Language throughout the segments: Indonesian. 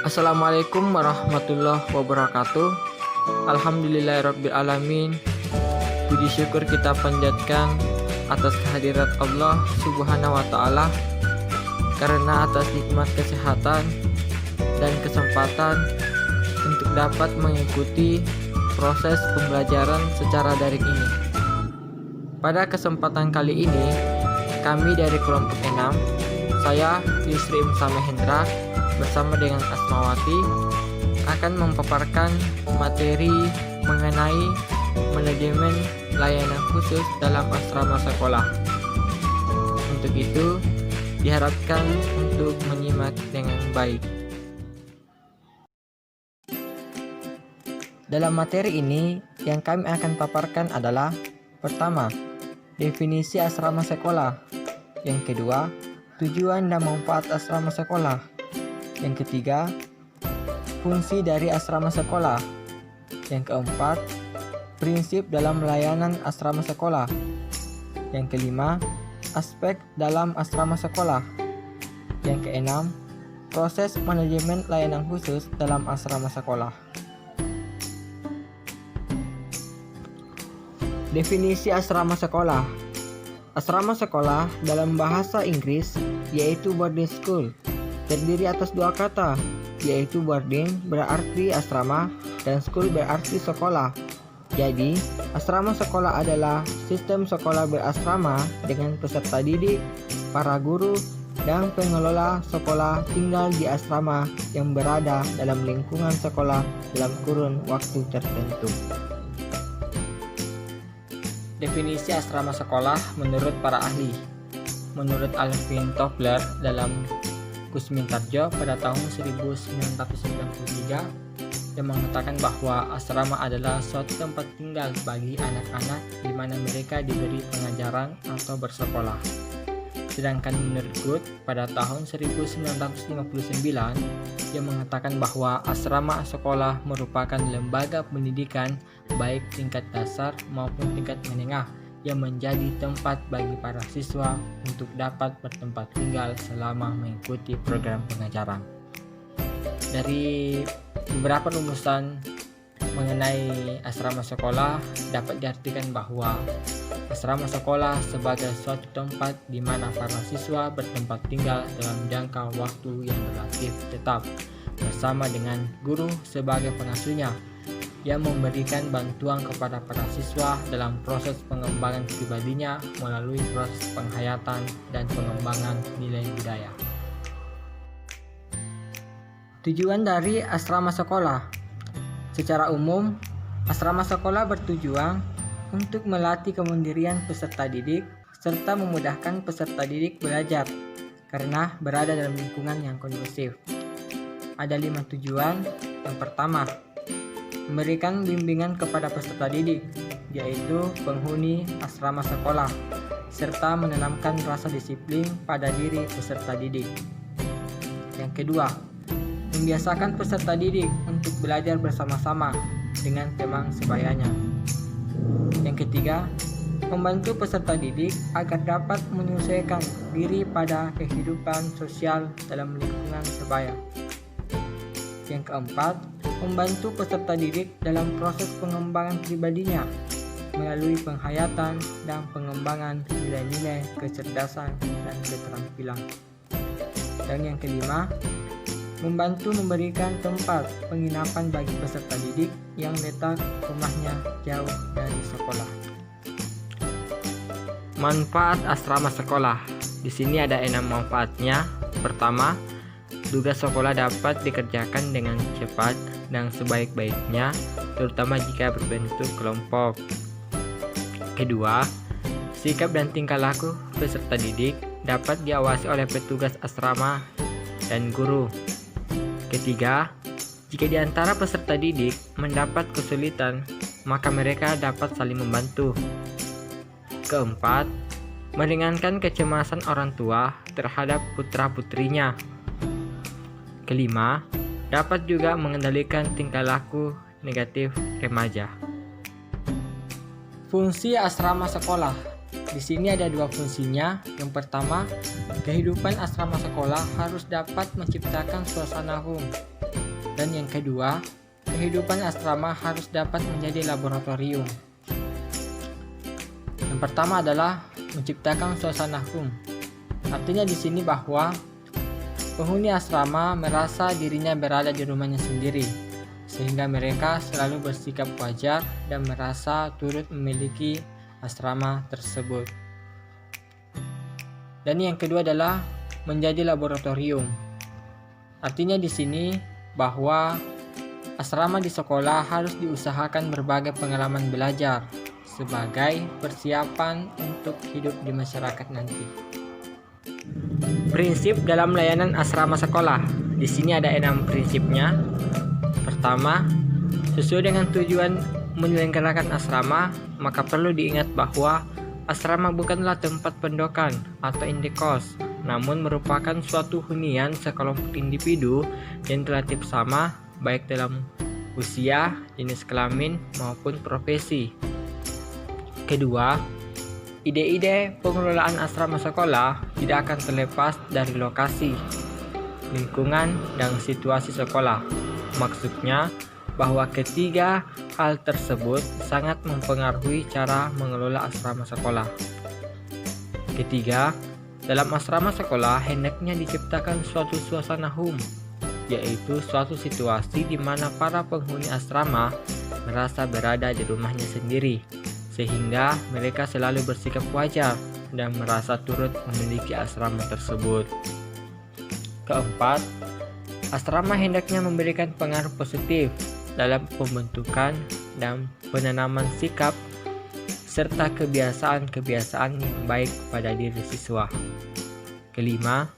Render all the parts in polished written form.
Assalamualaikum warahmatullahi wabarakatuh. Alhamdulillahirrabbilalamin. Puji syukur kita panjatkan atas kehadirat Allah subhanahu wa ta'ala, karena atas nikmat kesehatan dan kesempatan untuk dapat mengikuti proses pembelajaran secara daring ini. Pada kesempatan kali ini, kami dari kelompok 6, saya Yusri Imsame Hendra bersama dengan Asmawati akan memaparkan materi mengenai manajemen layanan khusus dalam asrama sekolah. Untuk itu, diharapkan untuk menyimak dengan baik. Dalam materi ini, yang kami akan paparkan adalah: pertama, definisi asrama sekolah. Yang kedua, tujuan dan manfaat asrama sekolah. Yang ketiga, fungsi dari asrama sekolah. Yang keempat, prinsip dalam layanan asrama sekolah. Yang kelima, aspek dalam asrama sekolah. Yang keenam, proses manajemen layanan khusus dalam asrama sekolah. Definisi asrama sekolah. Asrama sekolah dalam bahasa Inggris yaitu boarding school, terdiri atas dua kata, yaitu boarding berarti asrama dan school berarti sekolah. Jadi, asrama sekolah adalah sistem sekolah berasrama dengan peserta didik, para guru, dan pengelola sekolah tinggal di asrama yang berada dalam lingkungan sekolah dalam kurun waktu tertentu. Definisi asrama sekolah menurut para ahli. Menurut Alvin Toffler dalam Kusmintarjo pada tahun 1993 yang mengatakan bahwa asrama adalah suatu tempat tinggal bagi anak-anak di mana mereka diberi pengajaran atau bersekolah. Sedangkan menurut Good pada tahun 1959 yang mengatakan bahwa asrama sekolah merupakan lembaga pendidikan baik tingkat dasar maupun tingkat menengah yang menjadi tempat bagi para siswa untuk dapat bertempat tinggal selama mengikuti program pengajaran. Dari beberapa rumusan mengenai asrama sekolah dapat diartikan bahwa asrama sekolah sebagai suatu tempat di mana para siswa bertempat tinggal dalam jangka waktu yang relatif tetap bersama dengan guru sebagai pengasuhnya yang memberikan bantuan kepada para siswa dalam proses pengembangan pribadinya melalui proses penghayatan dan pengembangan nilai budaya. Tujuan dari asrama sekolah. Secara umum, asrama sekolah bertujuan untuk melatih kemandirian peserta didik serta memudahkan peserta didik belajar karena berada dalam lingkungan yang kondusif. Ada 5 tujuan. Yang pertama, memberikan bimbingan kepada peserta didik, yaitu penghuni asrama sekolah, serta menanamkan rasa disiplin pada diri peserta didik. Yang kedua, membiasakan peserta didik untuk belajar bersama-sama dengan teman sebayanya. Yang ketiga, membantu peserta didik agar dapat menyesuaikan diri pada kehidupan sosial dalam lingkungan sebaya. Yang keempat, membantu peserta didik dalam proses pengembangan pribadinya melalui penghayatan dan pengembangan nilai-nilai kecerdasan dan keterampilan. Dan yang kelima, membantu memberikan tempat penginapan bagi peserta didik yang letak rumahnya jauh dari sekolah. Manfaat asrama sekolah. Di sini ada 6 manfaatnya. Pertama, tugas sekolah dapat dikerjakan dengan cepat dan sebaik-baiknya, terutama jika berbentuk kelompok. Kedua, sikap dan tingkah laku peserta didik dapat diawasi oleh petugas asrama dan guru. Ketiga, jika di antara peserta didik mendapat kesulitan, maka mereka dapat saling membantu. Keempat, meringankan kecemasan orang tua terhadap putra-putrinya. Kelima, dapat juga mengendalikan tingkah laku negatif remaja. Fungsi asrama sekolah. Di sini ada dua fungsinya. Yang pertama, kehidupan asrama sekolah harus dapat menciptakan suasana home. Dan yang kedua, kehidupan asrama harus dapat menjadi laboratorium. Yang pertama adalah menciptakan suasana home. Artinya di sini bahwa penghuni asrama merasa dirinya berada di rumahnya sendiri, sehingga mereka selalu bersikap wajar dan merasa turut memiliki asrama tersebut. Dan yang kedua adalah menjadi laboratorium. Artinya di sini bahwa asrama di sekolah harus diusahakan berbagai pengalaman belajar sebagai persiapan untuk hidup di masyarakat nanti. Prinsip dalam layanan asrama sekolah. Di sini ada 6 prinsipnya. Pertama, sesuai dengan tujuan menyelenggarakan asrama, maka perlu diingat bahwa asrama bukanlah tempat pendokan atau indekos, namun merupakan suatu hunian sekelompok individu yang relatif sama baik dalam usia, jenis kelamin, maupun profesi. Kedua, ide-ide pengelolaan asrama sekolah tidak akan terlepas dari lokasi, lingkungan, dan situasi sekolah. Maksudnya bahwa ketiga hal tersebut sangat mempengaruhi cara mengelola asrama sekolah. Ketiga, dalam asrama sekolah hendaknya diciptakan suatu suasana home, yaitu suatu situasi di mana para penghuni asrama merasa berada di rumahnya sendiri, sehingga mereka selalu bersikap wajar dan merasa turut memiliki asrama tersebut. Keempat, asrama hendaknya memberikan pengaruh positif dalam pembentukan dan penanaman sikap serta kebiasaan-kebiasaan yang baik pada diri siswa. Kelima,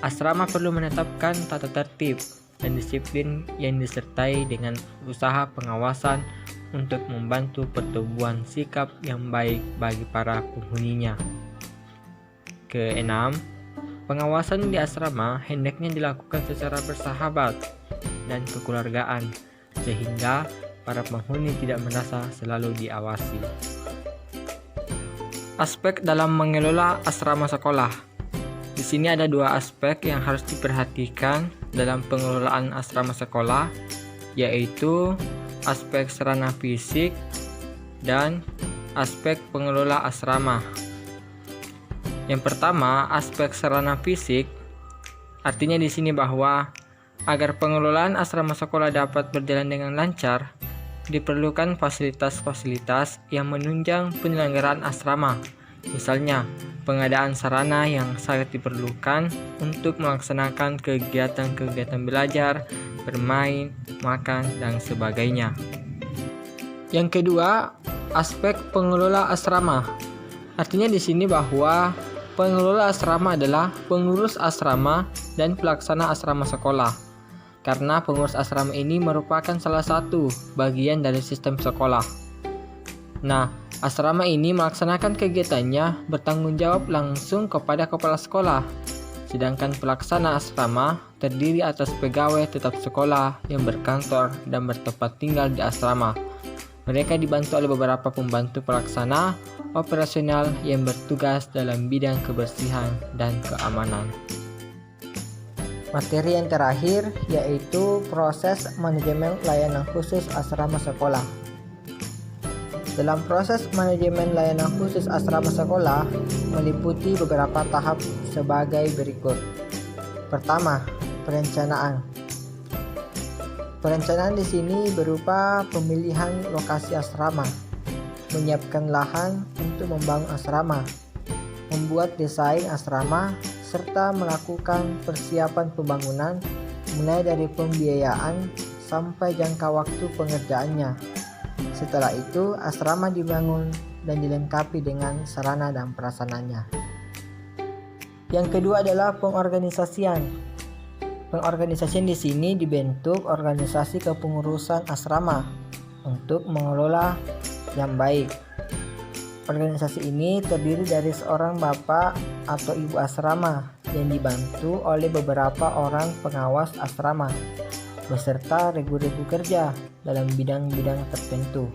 asrama perlu menetapkan tata tertib dan disiplin yang disertai dengan usaha pengawasan untuk membantu pertumbuhan sikap yang baik bagi para penghuninya. Keenam, pengawasan di asrama hendaknya dilakukan secara bersahabat dan kekeluargaan, sehingga para penghuni tidak merasa selalu diawasi. Aspek dalam mengelola asrama sekolah. Di sini ada 2 aspek yang harus diperhatikan dalam pengelolaan asrama sekolah, yaitu aspek sarana fisik dan aspek pengelola asrama. Yang pertama, aspek sarana fisik. Artinya di sini bahwa agar pengelolaan asrama sekolah dapat berjalan dengan lancar, diperlukan fasilitas-fasilitas yang menunjang penyelenggaraan asrama. Misalnya, pengadaan sarana yang sangat diperlukan untuk melaksanakan kegiatan-kegiatan belajar, bermain, makan, dan sebagainya. Yang kedua, aspek pengelola asrama. Artinya di sini bahwa pengelola asrama adalah pengurus asrama dan pelaksana asrama sekolah. Karena pengurus asrama ini merupakan salah satu bagian dari sistem sekolah. Nah, asrama ini melaksanakan kegiatannya bertanggung jawab langsung kepada kepala sekolah. Sedangkan pelaksana asrama terdiri atas pegawai tetap sekolah yang berkantor dan bertempat tinggal di asrama. Mereka dibantu oleh beberapa pembantu pelaksana operasional yang bertugas dalam bidang kebersihan dan keamanan. Materi yang terakhir yaitu proses manajemen layanan khusus asrama sekolah. Dalam proses manajemen layanan khusus asrama sekolah meliputi beberapa tahap sebagai berikut. Pertama, perencanaan. Perencanaan di sini berupa pemilihan lokasi asrama, menyiapkan lahan untuk membangun asrama, membuat desain asrama, serta melakukan persiapan pembangunan mulai dari pembiayaan sampai jangka waktu pengerjaannya. Setelah itu, asrama dibangun dan dilengkapi dengan sarana dan prasarananya. Yang kedua adalah pengorganisasian. Pengorganisasian di sini dibentuk organisasi kepengurusan asrama untuk mengelola yang baik. Organisasi ini terdiri dari seorang bapak atau ibu asrama yang dibantu oleh beberapa orang pengawas asrama beserta regu-regu kerja dalam bidang-bidang tertentu.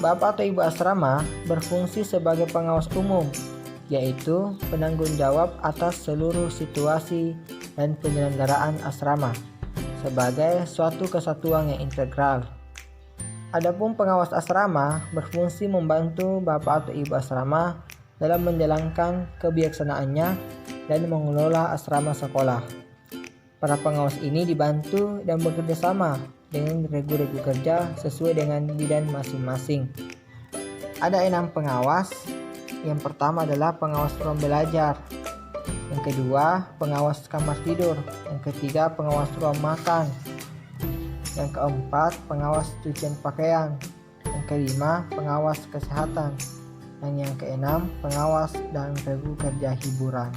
Bapak atau Ibu asrama berfungsi sebagai pengawas umum, yaitu penanggung jawab atas seluruh situasi dan penyelenggaraan asrama sebagai suatu kesatuan yang integral. Adapun pengawas asrama berfungsi membantu Bapak atau Ibu asrama dalam menjalankan kebijaksanaannya dan mengelola asrama sekolah. Para pengawas ini dibantu dan bekerja sama dengan regu-regu kerja sesuai dengan bidang masing-masing. Ada 6 pengawas. Yang pertama adalah pengawas ruang belajar. Yang kedua, pengawas kamar tidur. Yang ketiga, pengawas ruang makan. Yang keempat, pengawas cucian pakaian. Yang kelima, pengawas kesehatan. Dan yang keenam, pengawas dan regu kerja hiburan.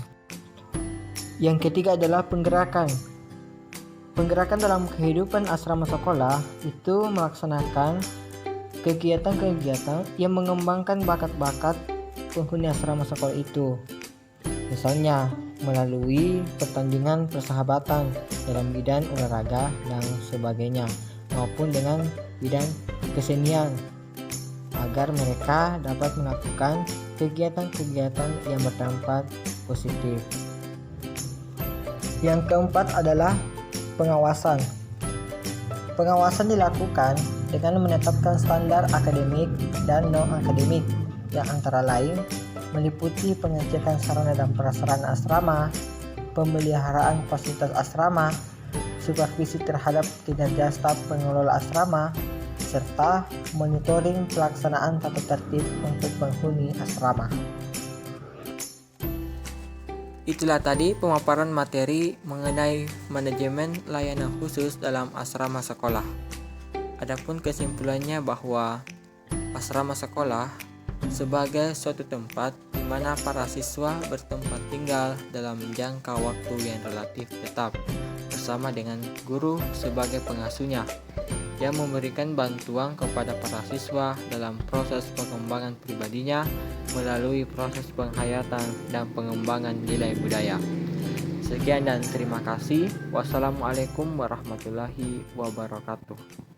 Yang ketiga adalah penggerakan. Penggerakan dalam kehidupan asrama sekolah itu melaksanakan kegiatan-kegiatan yang mengembangkan bakat-bakat penghuni asrama sekolah itu. Misalnya, melalui pertandingan persahabatan dalam bidang olahraga dan sebagainya, maupun dengan bidang kesenian, agar mereka dapat melakukan kegiatan-kegiatan yang berdampak positif. Yang keempat adalah pengawasan. Pengawasan dilakukan dengan menetapkan standar akademik dan non-akademik yang antara lain meliputi pengecekan sarana dan prasarana asrama, pemeliharaan fasilitas asrama, supervisi terhadap kinerja staf pengelola asrama, serta monitoring pelaksanaan tata tertib untuk penghuni asrama. Itulah tadi pemaparan materi mengenai manajemen layanan khusus dalam asrama sekolah. Adapun kesimpulannya bahwa asrama sekolah sebagai suatu tempat di mana para siswa bertempat tinggal dalam jangka waktu yang relatif tetap bersama dengan guru sebagai pengasuhnya yang memberikan bantuan kepada para siswa dalam proses pengembangan pribadinya melalui proses penghayatan dan pengembangan nilai budaya. Sekian dan terima kasih. Wassalamualaikum warahmatullahi wabarakatuh.